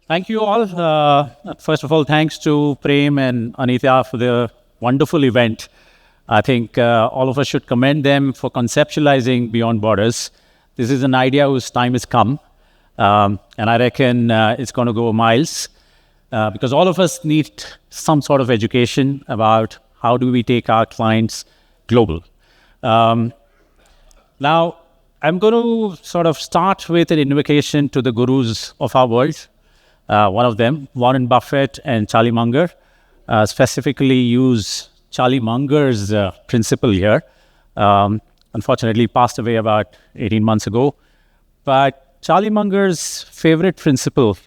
Thank you all. First of all, thanks to Prem and Anitya for the wonderful event. I think all of us should commend them for conceptualizing Beyond Borders. This is an idea whose time has come, and I reckon it's going to go miles because all of us need some sort of education about how do we take our clients global. Now, I'm going to sort of start with an invocation to the gurus of our world. One of them, Warren Buffett and Charlie Munger, specifically use Charlie Munger's principle here. Unfortunately, passed away about 18 months ago. But Charlie Munger's favorite principle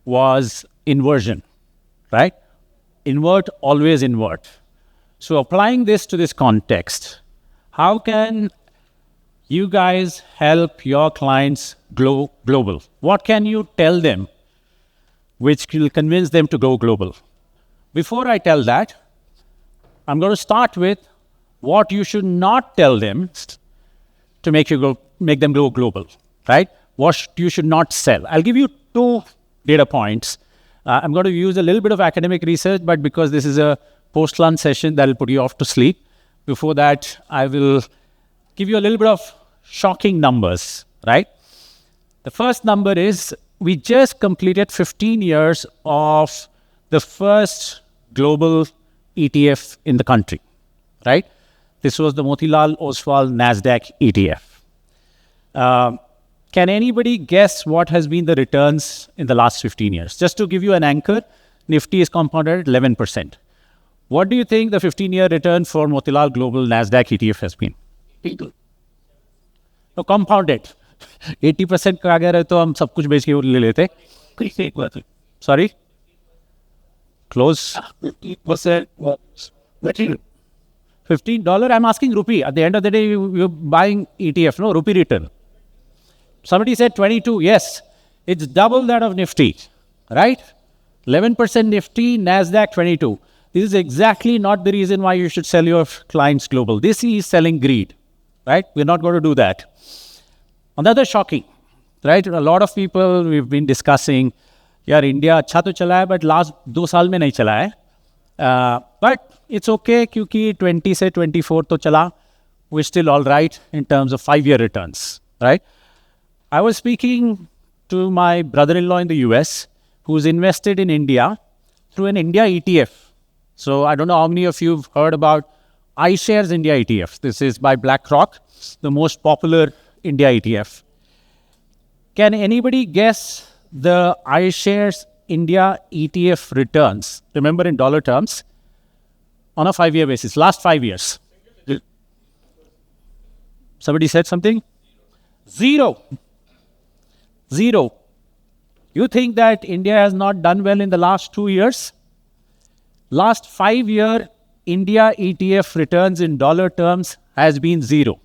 was inversion, right? Invert, always invert. So applying this to this context, how can you guys help your clients go global? What can you tell them which will convince them to go global? Before I tell that, I'm going to start with what you should not tell them to make them go global, right? What you should not sell. I'll give you two data points. I'm going to use a little bit of academic research, but because this is a post-lunch session, that'll put you off to sleep. Before that, I will give you a little bit of shocking numbers, right? The first number is we just completed 15 years of the first global ETF in the country, right? This was the Motilal Oswal NASDAQ ETF. Can anybody guess what has been the returns in the last 15 years? Just to give you an anchor, Nifty is compounded at 11%. What do you think the 15-year return for Motilal Global NASDAQ ETF has been? No, compounded. 80% का अगर है तो हम सब कुछ बेच के ले लेते. Sorry? Close? 50%. $15? I'm asking rupee. At the end of the day, you're buying ETF, no? Rupee return. Somebody said 22. Yes. It's double that of Nifty, right? 11% Nifty, NASDAQ 22. This is exactly not the reason why you should sell your clients global. This is selling greed, right? We're not going to do that. Another shocking, right? A lot of people we've been discussing, यार India अच्छा तो चला है but last 2 साल में नहीं चला है. But it's okay क्योंकि 20 से 24 तो चला. We're still all right in terms of 5-year returns, right? I was speaking to my brother-in-law in the US who's invested in India through an India ETF. So I don't know how many of you have heard about iShares India ETF. This is by BlackRock, the most popular India ETF. Can anybody guess the iShares India ETF returns? Remember in dollar terms, on a 5-year basis, last 5 years. Somebody said something? Zero. You think that India has not done well in the last 2 years? Last 5-year India ETF returns in dollar terms has been zero.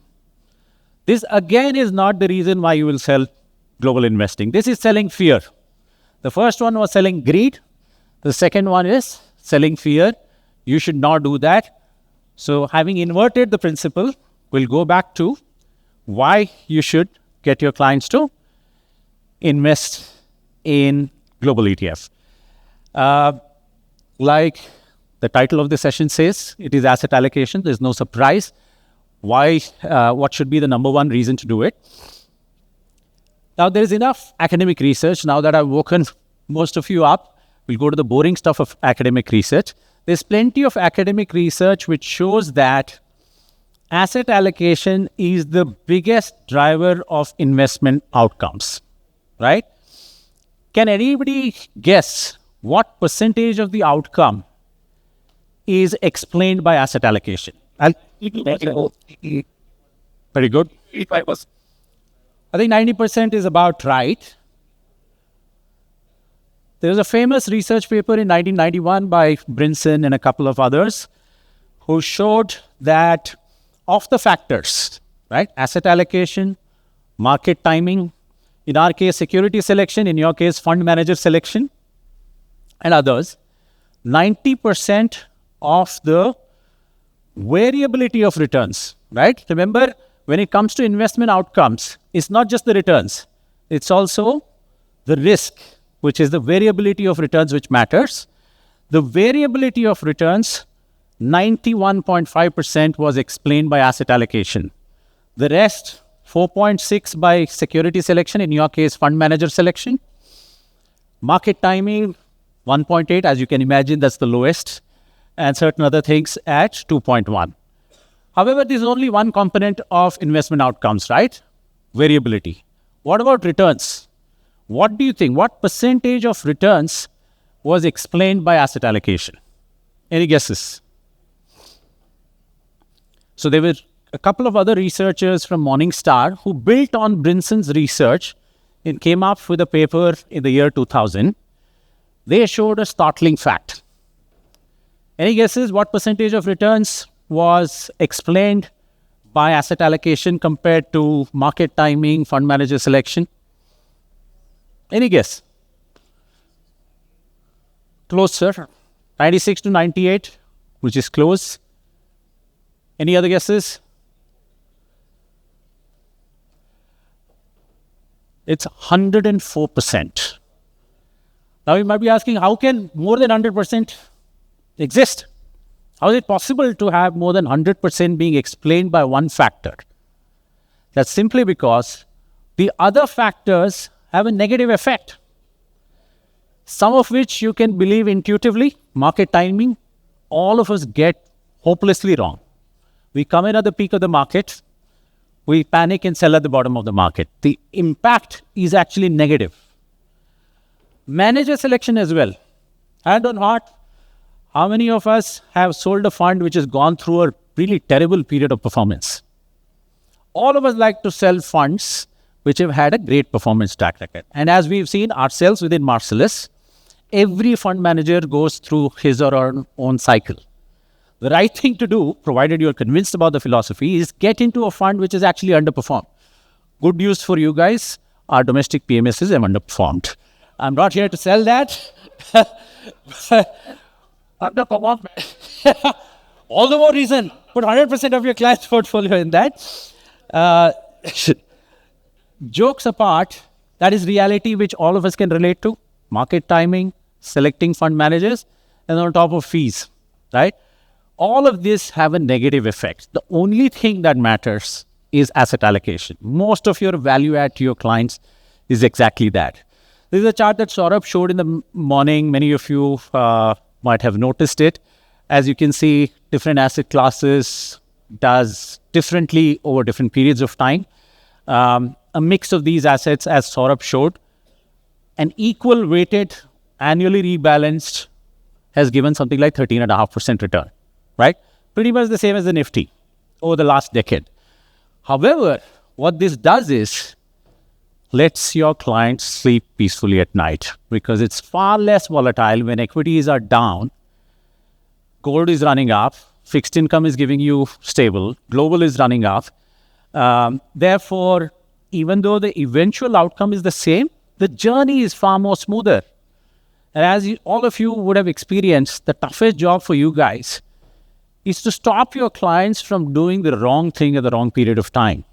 This again is not the reason why you will sell global investing. This is selling fear. The first one was selling greed. The second one is selling fear. You should not do that. So having inverted the principle, we'll go back to why you should get your clients to invest in global ETF. Like the title of the session says, it is asset allocation. There's no surprise. Why? What should be the number one reason to do it? Now, there is enough academic research. Now that I've woken most of you up, we'll go to the boring stuff of academic research. There's plenty of academic research which shows that asset allocation is the biggest driver of investment outcomes, right? Can anybody guess what percentage of the outcome is explained by asset allocation? Very good. I think 90% is about right. There was a famous research paper in 1991 by Brinson and a couple of others who showed that of the factors, right? Asset allocation, market timing, in our case, security selection, in your case, fund manager selection, and others, 90% of the variability of returns, right? Remember, when it comes to investment outcomes, it's not just the returns. It's also the risk which is the variability of returns which matters. The variability of returns, 91.5% was explained by asset allocation. The rest, 4.6 by security selection, in your case, fund manager selection. Market timing, 1.8, as you can imagine, that's the lowest. And certain other things at 2.1. However, this is only one component of investment outcomes, right? Variability. What about returns? What do you think? What percentage of returns was explained by asset allocation? Any guesses? So there were a couple of other researchers from Morningstar who built on Brinson's research and came up with a paper in the year 2000. They showed a startling fact. Any guesses what percentage of returns was explained by asset allocation compared to market timing, fund manager selection? Any guess? Close, sir. 96 to 98, which is close. Any other guesses? It's 104%. Now you might be asking, how can more than 100% exist? How is it possible to have more than 100% being explained by one factor? That's simply because the other factors have a negative effect. Some of which you can believe intuitively, market timing, all of us get hopelessly wrong. We come in at the peak of the market, we panic and sell at the bottom of the market. The impact is actually negative. Manager selection as well. Hand on heart, how many of us have sold a fund which has gone through a really terrible period of performance? All of us like to sell funds which have had a great performance track record. And as we've seen ourselves within Marcellus, every fund manager goes through his or her own cycle. The right thing to do, provided you're convinced about the philosophy, is get into a fund which is actually underperformed. Good news for you guys, our domestic PMSs have underperformed. I'm not here to sell that. Underperformed. All the more reason, put 100% of your client's portfolio in that. Jokes apart, that is reality which all of us can relate to. Market timing, selecting fund managers, and on top of fees, right? All of this have a negative effect. The only thing that matters is asset allocation. Most of your value add to your clients is exactly that. This is a chart that Saurabh showed in the morning. Many of you might have noticed it. As you can see, different asset classes does differently over different periods of time. A mix of these assets, as Saurabh showed, an equal weighted, annually rebalanced has given something like 13.5% return, right? Pretty much the same as the Nifty over the last decade. However, what this does is lets your clients sleep peacefully at night because it's far less volatile when equities are down, gold is running up, fixed income is giving you stable, global is running up. Therefore, even though the eventual outcome is the same, the journey is far more smoother. And as all of you would have experienced, the toughest job for you guys is to stop your clients from doing the wrong thing at the wrong period of time,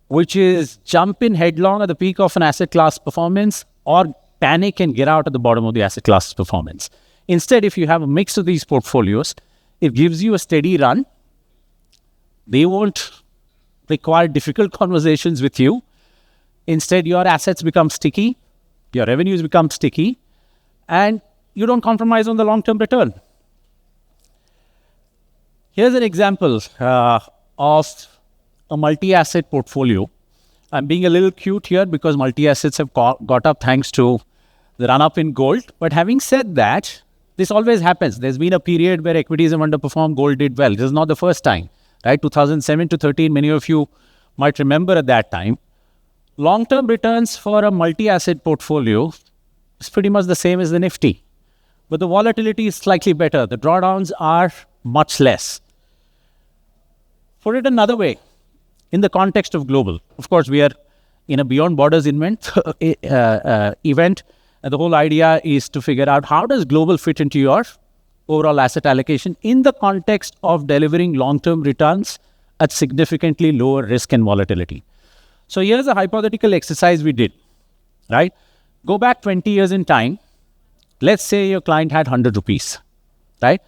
which is jump in headlong at the peak of an asset class performance or panic and get out at the bottom of the asset class performance. Instead, if you have a mix of these portfolios, it gives you a steady run. They won't require difficult conversations with you. Instead, your assets become sticky, your revenues become sticky, and you don't compromise on the long-term return. Here's an example of a multi-asset portfolio. I'm being a little cute here because multi-assets have got up thanks to the run-up in gold. But having said that, this always happens. There's been a period where equities have underperformed, gold did well. This is not the first time, right? 2007 to 13, many of you might remember at that time. Long-term returns for a multi-asset portfolio is pretty much the same as the Nifty. But the volatility is slightly better. The drawdowns are much less. Put it another way, in the context of global, of course, we are in a beyond borders event, and the whole idea is to figure out how does global fit into your overall asset allocation in the context of delivering long-term returns at significantly lower risk and volatility. So here's a hypothetical exercise we did, right? Go back 20 years in time. Let's say your client had 100 rupees, right?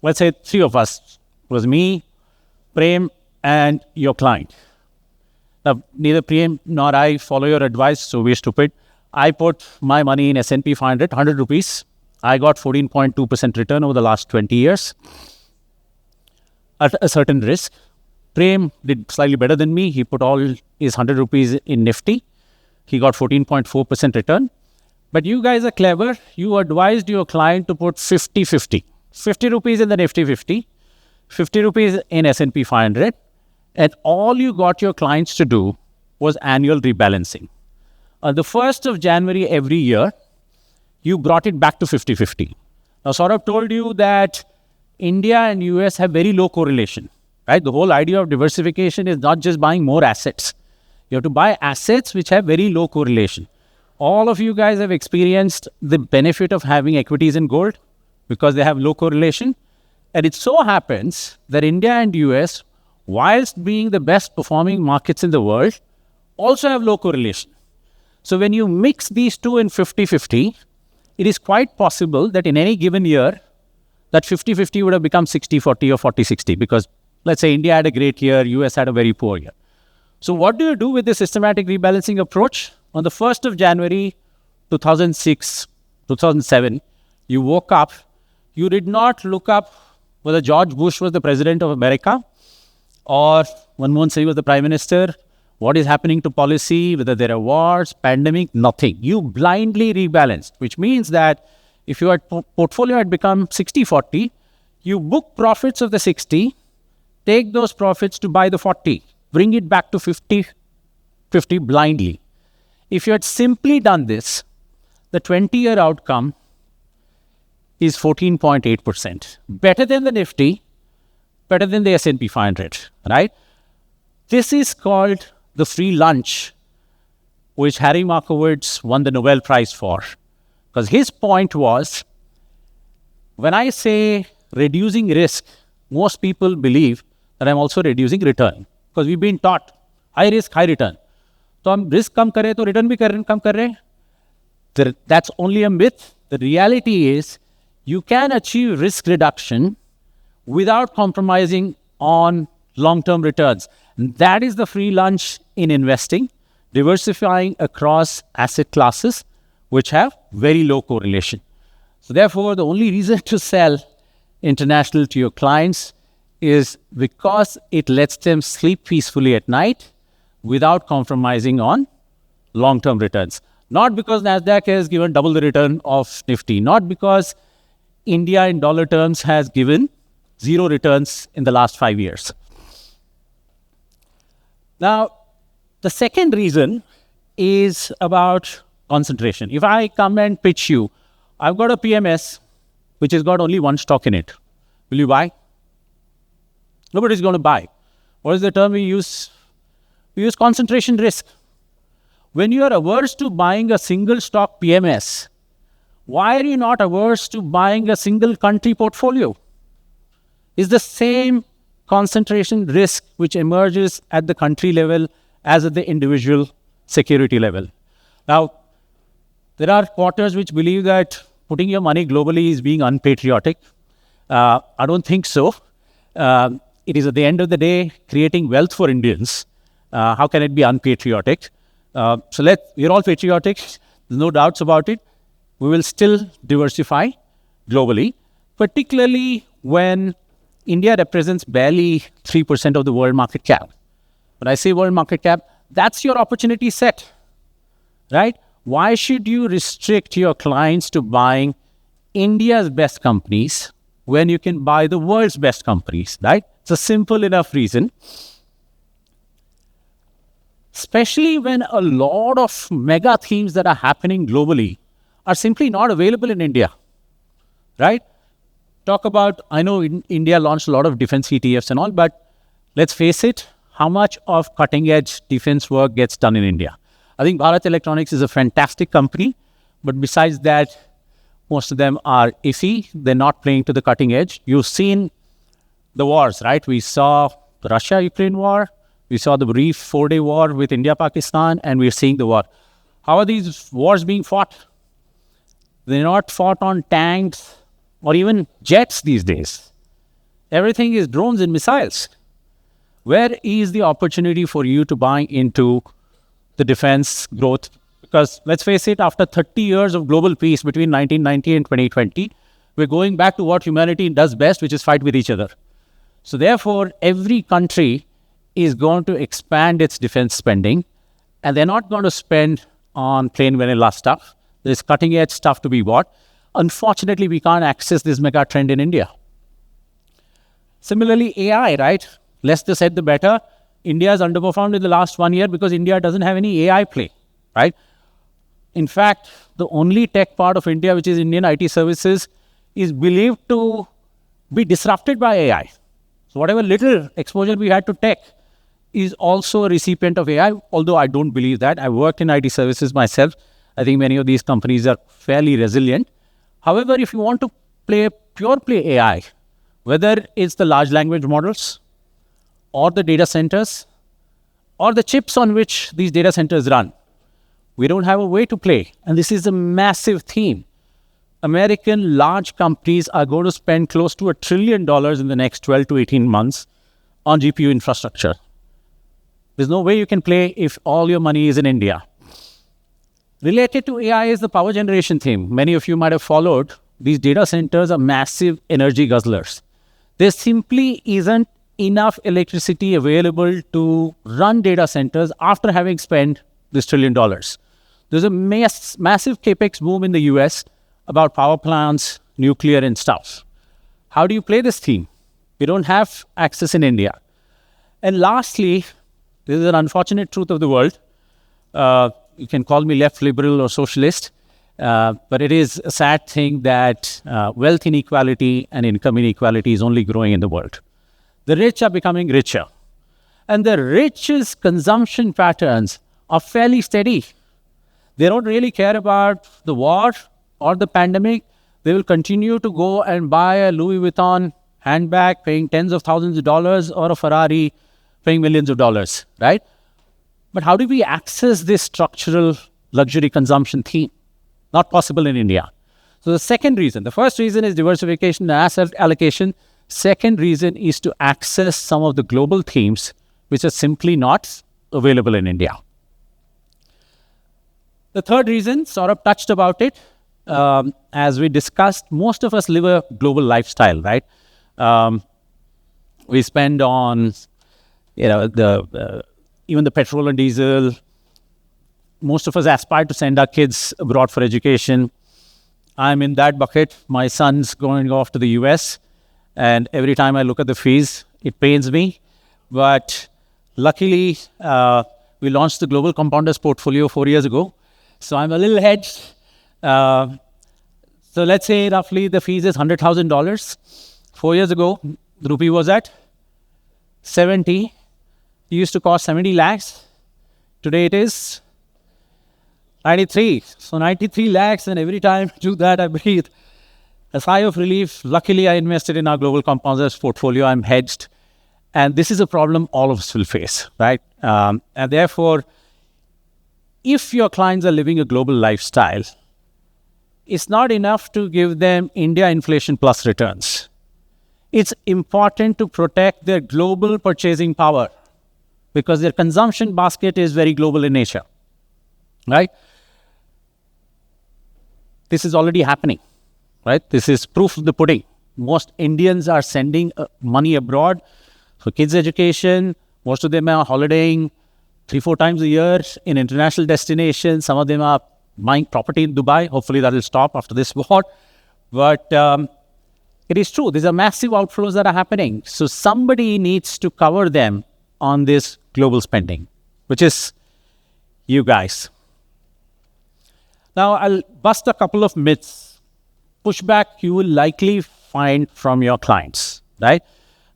Let's say three of us. It was me, Prem, and your client. Now, neither Prem nor I follow your advice, so we're stupid. I put my money in S&P 500, 100 rupees. I got 14.2% return over the last 20 years at a certain risk. Prem did slightly better than me. He put all his 100 rupees in Nifty. He got 14.4% return. But you guys are clever. You advised your client to put 50-50. 50 rupees in the Nifty 50, 50 rupees in S&P 500. And all you got your clients to do was annual rebalancing. On the 1st of January every year, you brought it back to 50-50. Now, Saurabh told you that India and US have very low correlation, right? The whole idea of diversification is not just buying more assets. You have to buy assets which have very low correlation. All of you guys have experienced the benefit of having equities in gold because they have low correlation. And it so happens that India and US, whilst being the best performing markets in the world, also have low correlation. So when you mix these two in 50-50, it is quite possible that in any given year, that 50-50 would have become 60-40 or 40-60 because let's say India had a great year, US had a very poor year. So what do you do with the systematic rebalancing approach? On the 1st of January 2006, 2007, you woke up, you did not look up whether George Bush was the president of America or Manmohan Singh was the prime minister, what is happening to policy, whether there are wars, pandemic, nothing. You blindly rebalanced, which means that if your portfolio had become 60-40, you book profits of the 60, take those profits to buy the 40, bring it back to 50-50 blindly. If you had simply done this, the 20-year outcome is 14.8%. Better than the Nifty, better than the S&P 500, right? This is called the free lunch, which Harry Markowitz won the Nobel Prize for. Because his point was, when I say reducing risk, most people believe that I'm also reducing return. Because we've been taught, high risk, high return. So हम risk कम करें तो return भी कम कर रहे हैं. That's only a myth. The reality is, you can achieve risk reduction without compromising on long-term returns. And that is the free lunch in investing, diversifying across asset classes which have very low correlation. So therefore, the only reason to sell international to your clients is because it lets them sleep peacefully at night without compromising on long-term returns. Not because NASDAQ has given double the return of Nifty, not because India in dollar terms has given zero returns in the last 5 years. Now, the second reason is about concentration. If I come and pitch you, I've got a PMS which has got only one stock in it. Will you buy? Nobody's going to buy. What is the term we use? We use concentration risk. When you are averse to buying a single stock PMS, why are you not averse to buying a single country portfolio? It's the same concentration risk which emerges at the country level as at the individual security level. Now, there are quarters which believe that putting your money globally is being unpatriotic. I don't think so. It is at the end of the day creating wealth for Indians. How can it be unpatriotic? We're all patriotic. There's no doubts about it. We will still diversify globally, particularly when India represents barely 3% of the world market cap. When I say world market cap, that's your opportunity set, right? Why should you restrict your clients to buying India's best companies when you can buy the world's best companies, right? It's a simple enough reason. Especially when a lot of mega themes that are happening globally are simply not available in India, right? Talk about, I know India launched a lot of defense ETFs and all, but let's face it, how much of cutting edge defense work gets done in India? I think Bharat Electronics is a fantastic company, but besides that, most of them are iffy. They're not playing to the cutting edge. You've seen the wars, right? We saw the Russia-Ukraine war. We saw the brief 4-day war with India-Pakistan, and we're seeing the war. How are these wars being fought? They're not fought on tanks or even jets these days. Everything is drones and missiles. Where is the opportunity for you to buy into the defense growth? Because let's face it, after 30 years of global peace between 1990 and 2020, we're going back to what humanity does best, which is fight with each other. So therefore, every country is going to expand its defense spending, and they're not going to spend on plain vanilla stuff. There's cutting edge stuff to be bought. Unfortunately, we can't access this mega trend in India. Similarly, AI, right? Less the said, the better. India has underperformed in the last 1 year because India doesn't have any AI play, right? In fact, the only tech part of India, which is Indian IT services, is believed to be disrupted by AI. So whatever little exposure we had to tech is also a recipient of AI, although I don't believe that. I worked in IT services myself. I think many of these companies are fairly resilient. However, if you want to play pure play AI, whether it's the large language models or the data centers or the chips on which these data centers run, we don't have a way to play. And this is a massive theme. American large companies are going to spend close to $1 trillion in the next 12 to 18 months on GPU infrastructure. There's no way you can play if all your money is in India. Related to AI is the power generation theme. Many of you might have followed. These data centers are massive energy guzzlers. There simply isn't enough electricity available to run data centers after having spent this $1 trillion. There's a massive capex boom in the US about power plants, nuclear and stuff. How do you play this theme? We don't have access in India. And lastly, this is an unfortunate truth of the world. You can call me left liberal or socialist, but it is a sad thing that wealth inequality and income inequality is only growing in the world. The rich are becoming richer. And the rich's consumption patterns are fairly steady. They don't really care about the war or the pandemic. They will continue to go and buy a Louis Vuitton handbag paying tens of thousands of dollars or a Ferrari paying millions of dollars, right? But how do we access this structural luxury consumption theme? Not possible in India. So the second reason, the first reason is diversification and asset allocation. Second reason is to access some of the global themes which are simply not available in India. The third reason, sort of touched about it, as we discussed, most of us live a global lifestyle, right? We spend on, even the petrol and diesel. Most of us aspire to send our kids abroad for education. I'm in that bucket. My son's going off to the US, and every time I look at the fees, it pains me. But luckily, we launched the Global Compounders portfolio 4 years ago. So I'm a little hedged. So let's say roughly the fees is $100,000. 4 years ago, the rupee was at 70. It used to cost 70 lakhs. Today it is 93. So 93 lakhs, and every time I do that, I breathe a sigh of relief. Luckily, I invested in our Global Compounders portfolio. I'm hedged. And this is a problem all of us will face, right? And therefore, if your clients are living a global lifestyle, it's not enough to give them India inflation plus returns. It's important to protect their global purchasing power because their consumption basket is very global in nature, right? This is already happening, right? This is proof of the pudding. Most Indians are sending money abroad for kids' education. Most of them are holidaying 3-4 times a year in international destinations. Some of them are buying property in Dubai. Hopefully that will stop after this war. But it is true. These are massive outflows that are happening. So somebody needs to cover them on this global spending, which is you guys. Now, I'll bust a couple of myths. Pushback you will likely find from your clients, right?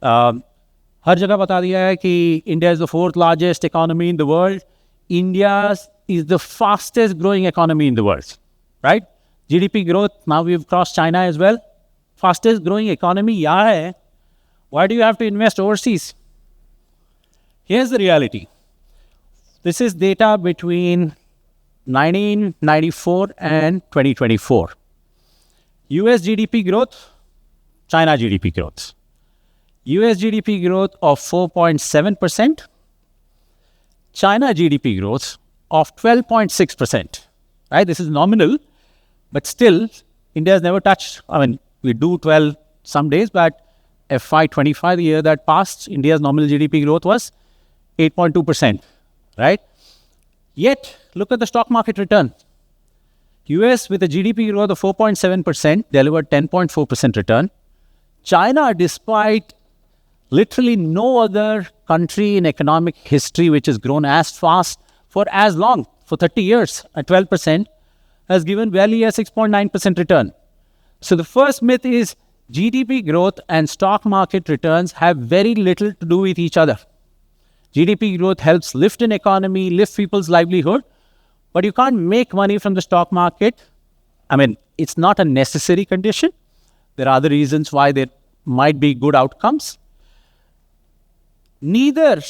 हर जगह बता दिया है कि India is the 4th largest economy in the world. India is the fastest growing economy in the world, right? GDP growth, now we've crossed China as well. Fastest growing economy यहाँ है. Why do you have to invest overseas? Here's the reality. This is data between 1994 and 2024. US GDP growth, China GDP growth. US GDP growth of 4.7%, China GDP growth of 12.6%. Right? This is nominal, but still, India has never touched. I mean, we do 12 some days, but FY25, the year that passed, India's nominal GDP growth was 8.2%. Right? Yet, look at the stock market return. US with a GDP growth of 4.7% delivered 10.4% return. China, despite literally no other country in economic history which has grown as fast for as long, for 30 years at 12%, has given barely a 6.9% return. So the first myth is GDP growth and stock market returns have very little to do with each other. GDP growth helps lift an economy, lift people's livelihood, but you can't make money from the stock market. I mean, it's not a necessary condition. There are other reasons why there might be good outcomes. Neither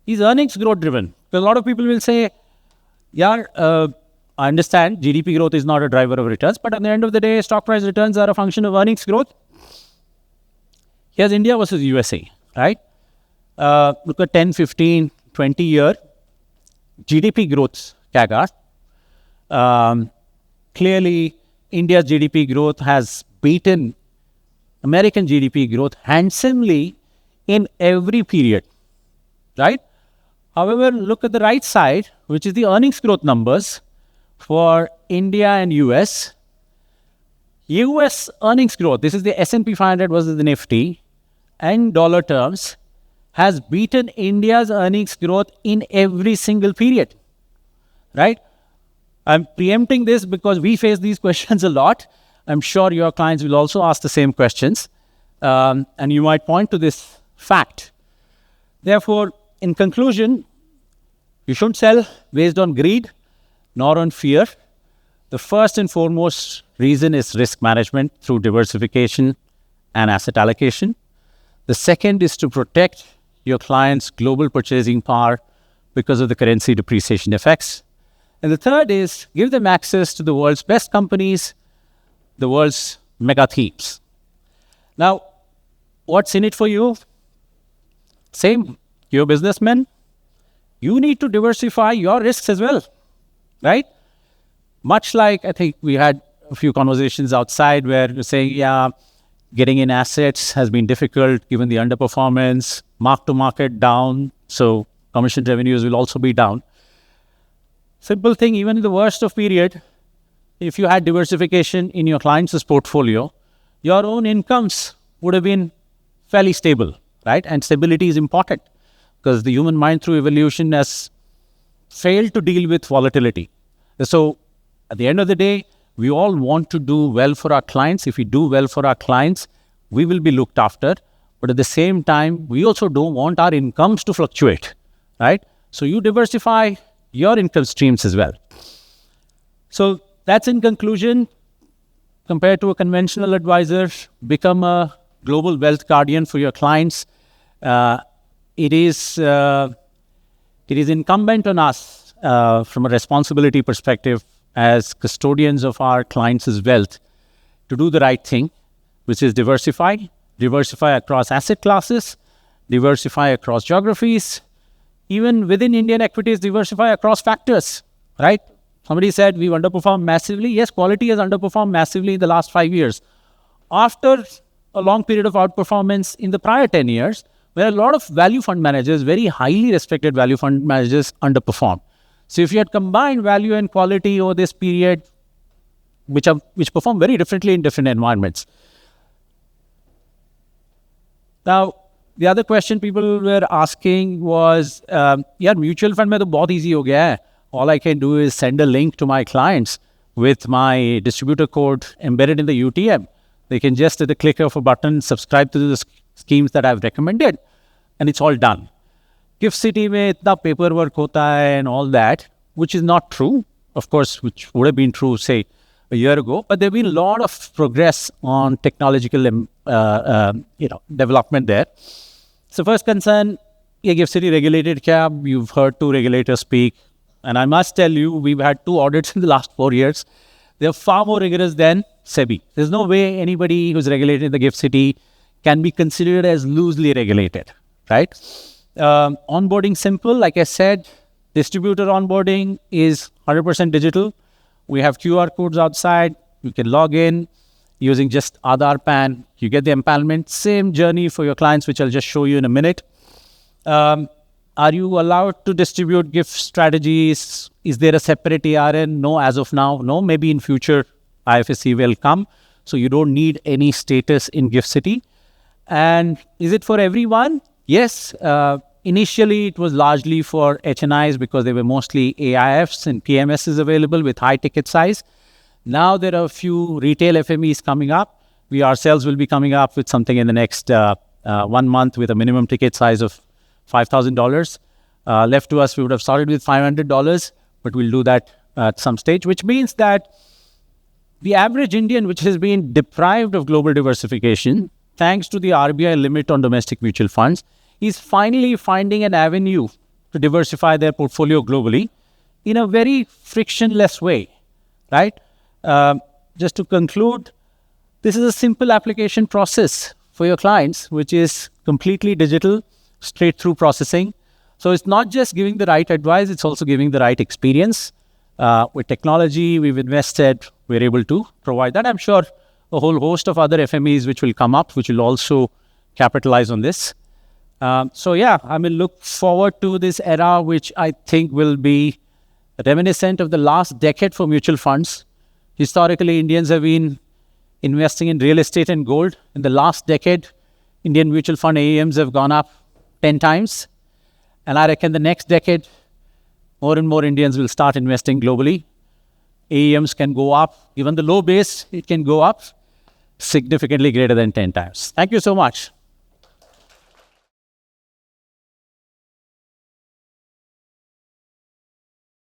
is earnings growth driven. Because a lot of people will say, yeah, I understand GDP growth is not a driver of returns, but at the end of the day, stock price returns are a function of earnings growth. Here's India versus USA, right? Look at 10, 15, 20 year GDP growth CAGR. Clearly, India's GDP growth has beaten American GDP growth handsomely in every period, right? However, look at the right side, which is the earnings growth numbers for India and US. US earnings growth, this is the S&P 500 versus the Nifty, and dollar terms, has beaten India's earnings growth in every single period, right? I'm preempting this because we face these questions a lot. I'm sure your clients will also ask the same questions. And you might point to this fact. Therefore, in conclusion, you shouldn't sell based on greed nor on fear. The first and foremost reason is risk management through diversification and asset allocation. The second is to protect your client's global purchasing power because of the currency depreciation effects. And the third is give them access to the world's best companies, the world's mega themes. Now, what's in it for you? Same, you're a businessman. You need to diversify your risks as well, right? Much like I think we had a few conversations outside where you're saying, yeah, getting in assets has been difficult given the underperformance, mark to market down, so commission revenues will also be down. Simple thing, even in the worst of period, if you had diversification in your client's portfolio, your own incomes would have been fairly stable, right? And stability is important because the human mind through evolution has failed to deal with volatility. So at the end of the day, we all want to do well for our clients. If we do well for our clients, we will be looked after. But at the same time, we also don't want our incomes to fluctuate, right? So you diversify your income streams as well. So that's in conclusion. Compared to a conventional advisor, become a global wealth guardian for your clients. It is incumbent on us from a responsibility perspective as custodians of our clients' wealth to do the right thing, which is diversify across asset classes, diversify across geographies, even within Indian equities, diversify across factors, right? Somebody said we've underperformed massively. Yes, quality has underperformed massively in the last 5 years. After a long period of outperformance in the prior 10 years, where a lot of value fund managers, very highly respected value fund managers, underperform. So if you had combined value and quality over this period, which perform very differently in different environments. Now, the other question people were asking was, mutual fund mein to bahut easy ho gaya hai. All I can do is send a link to my clients with my distributor code embedded in the UTM. They can just, at the click of a button, subscribe to the schemes that I've recommended, and it's all done. Gift City mein itna paperwork hota hai and all that, which is not true, of course, which would have been true, say, a year ago. But there have been a lot of progress on technological development there. So first concern, a GIFT City regulated cab. You've heard two regulators speak. And I must tell you, we've had two audits in the last 4 years. They're far more rigorous than SEBI. There's no way anybody who's regulated in the GIFT City can be considered as loosely regulated, right? Onboarding simple, like I said, distributor onboarding is 100% digital. We have QR codes outside. You can log in using just Aadhaar PAN. You get the empanelment. Same journey for your clients, which I'll just show you in a minute. Are you allowed to distribute gift strategies? Is there a separate ARN? No, as of now, no. Maybe in future, IFSC will come. So you don't need any status in GIFT City. And is it for everyone? Yes. Initially, it was largely for HNIs because they were mostly AIFs and PMSs available with high ticket size. Now there are a few retail FMEs coming up. We ourselves will be coming up with something in the next 1 month with a minimum ticket size of $5,000. Left to us, we would have started with $500, but we'll do that at some stage, which means that the average Indian, which has been deprived of global diversification, thanks to the RBI limit on domestic mutual funds, is finally finding an avenue to diversify their portfolio globally in a very frictionless way, right? Just to conclude, this is a simple application process for your clients, which is completely digital, straight through processing. So it's not just giving the right advice, it's also giving the right experience. With technology we've invested, we're able to provide that. I'm sure a whole host of other FMEs which will come up, which will also capitalize on this. So yeah, I mean, look forward to this era, which I think will be reminiscent of the last decade for mutual funds. Historically, Indians have been investing in real estate and gold. In the last decade, Indian mutual fund AUMs have gone up 10 times. And I reckon the next decade, more and more Indians will start investing globally. AUMs can go up. Even the low base, it can go up significantly greater than 10 times. Thank you so much.